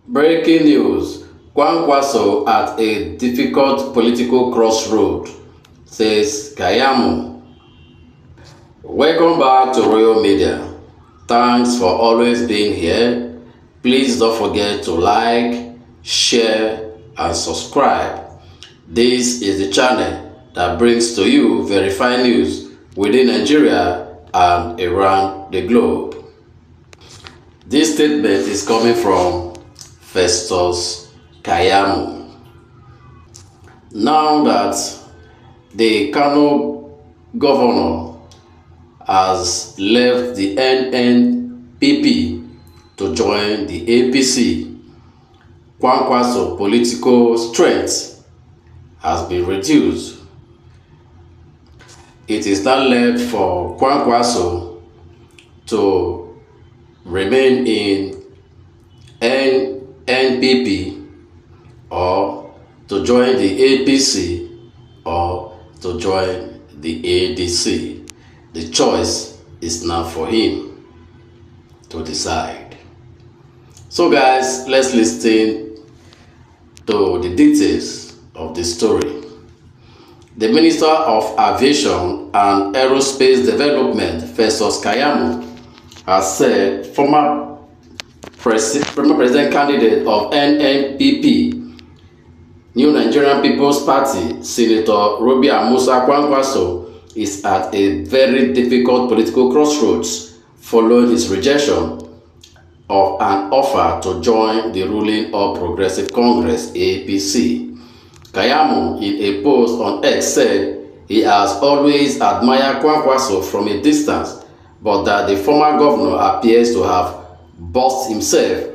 Breaking news: Kwankwaso at a difficult political crossroad, says Kayamo. Welcome back to Royal Media. Thanks for always being here. Please don't forget to like, share, and subscribe. This is the channel that brings to you verified news within Nigeria and around the globe. This statement is coming from Festus Kayamo. Now that the Kano governor has left the NNPP to join the APC, Kwankwaso political strength has been reduced. It is now left for Kwankwaso to remain in NNPP or to join the APC or to join the ADC. The choice is now for him to decide. So guys, let's listen to the details of the story. The Minister of Aviation and Aerospace Development, Festus Kayamo, has said former president candidate of NNPP, New Nigerian People's Party, Senator Robia Musa Kwankwaso, is at a very difficult political crossroads following his rejection of an offer to join the ruling All Progressive Congress APC. Kayamo, in a post on X, said he has always admired Kwankwaso from a distance, but that the former governor appears to have boxed himself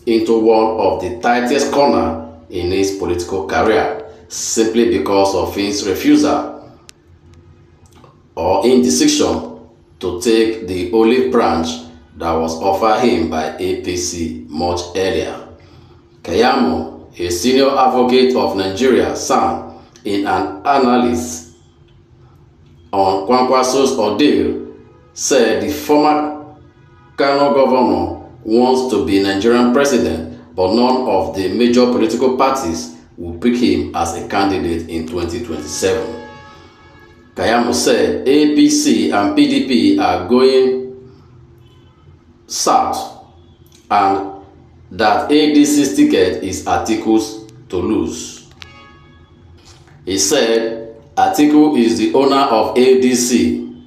into one of the tightest corners in his political career simply because of his refusal or indecision to take the olive branch that was offered him by APC much earlier. Kayamo, a senior advocate of Nigeria, sang in an analysis on Kwankwaso's ordeal, said the former Kano governor wants to be Nigerian president, but none of the major political parties will pick him as a candidate in 2027. Kayamo said APC and PDP are going south and that ADC's ticket is Atiku's to lose. He said Atiku is the owner of ADC.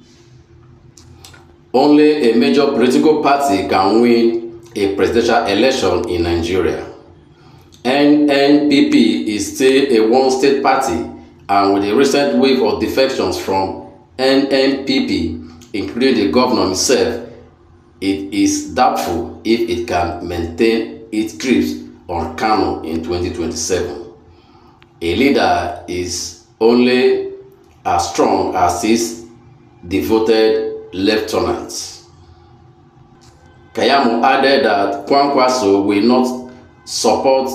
Only a major political party can win a presidential election in Nigeria. NNPP is still a one-state party, and with the recent wave of defections from NNPP, including the governor himself, it is doubtful if it can maintain its grip on Kano in 2027. A leader is only as strong as his devoted lieutenants. Kayamo added that Kwankwaso will not support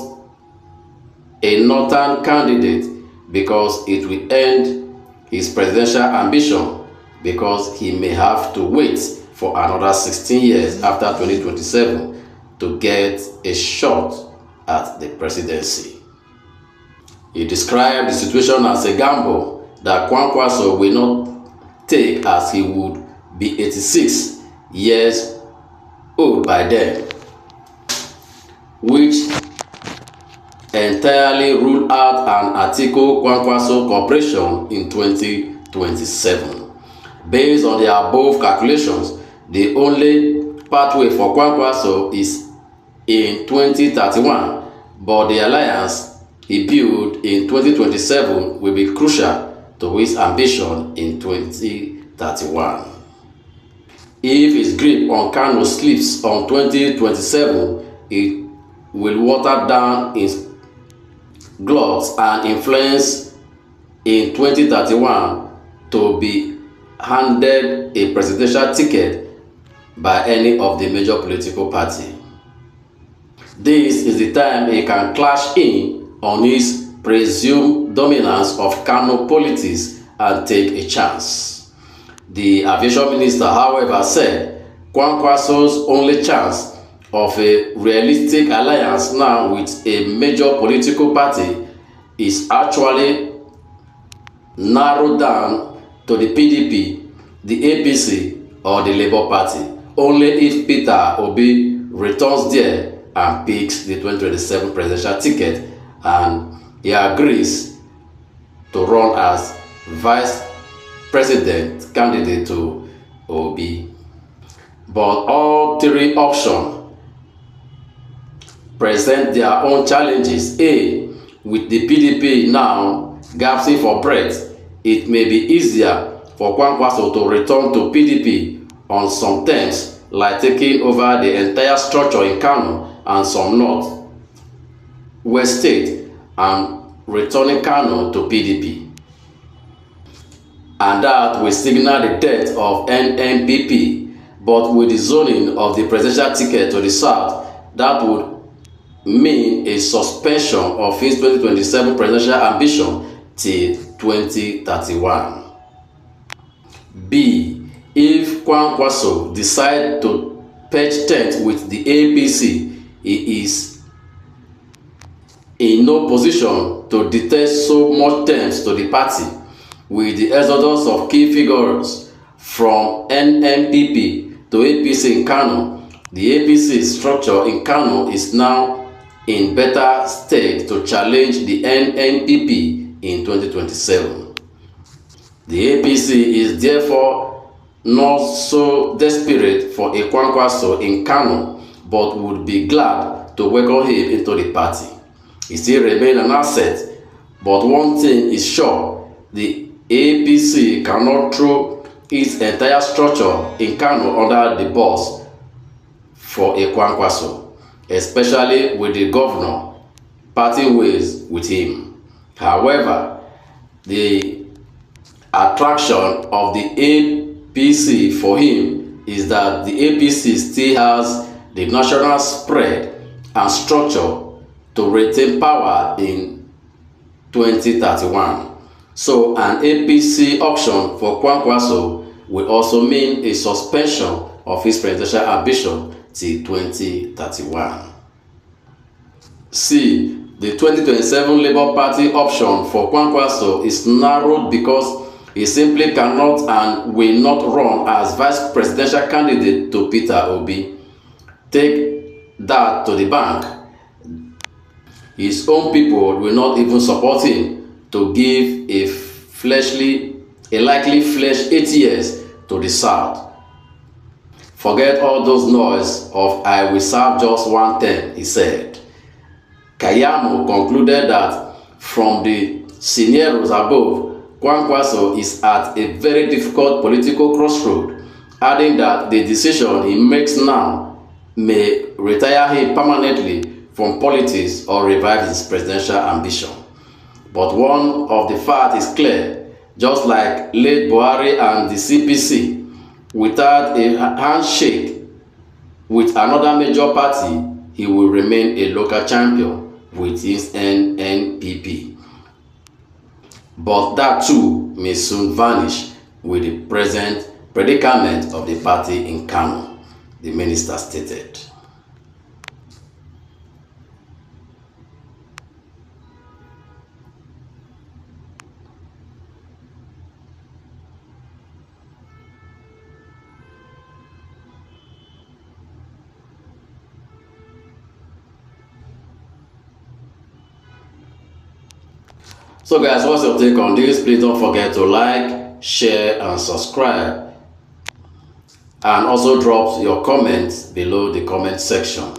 a northern candidate because it will end his presidential ambition, because he may have to wait for another 16 years after 2027 to get a shot at the presidency. He described the situation as a gamble that Kwankwaso will not take, as he would be 86 years old by then, which entirely ruled out an Atiku-Kwankwaso cooperation in 2027. Based on the above calculations, the only pathway for Kwankwaso is in 2031, but the alliance he built in 2027 will be crucial to his ambition in 2031. If his grip on Kano slips on 2027, it will water down his gloves and influence in 2031 to be handed a presidential ticket by any of the major political parties. This is the time he can cash in on his presumed dominance of Kano politics and take a chance. The aviation minister, however, said Kwankwaso's only chance of a realistic alliance now with a major political party is actually narrowed down to the PDP, the APC, or the Labour Party, only if Peter Obi returns there and picks the 2027 presidential ticket and he agrees to run as vice president candidate to Obi. But all three options present their own challenges. A, with the PDP now gasping for breath, it may be easier for Kwankwaso to return to PDP on some terms, like taking over the entire structure in Kano and some North West State and returning Kano to PDP. And that will signal the death of NNPP, but with the zoning of the presidential ticket to the south, that would mean a suspension of his 2027 presidential ambition till 2031. B. If Kwankwaso decides to pitch tent with the APC, he is in no position to dictate so much terms to the party. With the exodus of key figures from NNPP to APC in Kano, the APC structure in Kano is now in better state to challenge the NNPP in 2027. The APC is therefore not so desperate for a Kwankwaso in Kano, but would be glad to welcome him into the party. He still remains an asset, but one thing is sure, the APC cannot throw its entire structure in Kano under the bus for a Kwankwaso, especially with the governor parting ways with him. However, the attraction of the APC for him is that the APC still has the national spread and structure to retain power in 2031. So an APC option for Kwankwaso will also mean a suspension of his presidential ambition till 2031. C. The 2027 Labour Party option for Kwankwaso is narrowed because he simply cannot and will not run as vice presidential candidate to Peter Obi. Take that to the bank. His own people will not even support him to give a likely flesh 8 years to the South. Forget all those noise of "I will serve just one term," he said. Kayamo concluded that from the scenarios above, Kwankwaso is at a very difficult political crossroad, adding that the decision he makes now may retire him permanently from politics or revive his presidential ambition. But one of the facts is clear: just like late Buhari and the CPC, without a handshake with another major party, he will remain a local champion with his NNPP. But that too may soon vanish with the present predicament of the party in Kano, the minister stated. So guys, what's your take on this? Please don't forget to like, share and subscribe, and also drop your comments below the comment section.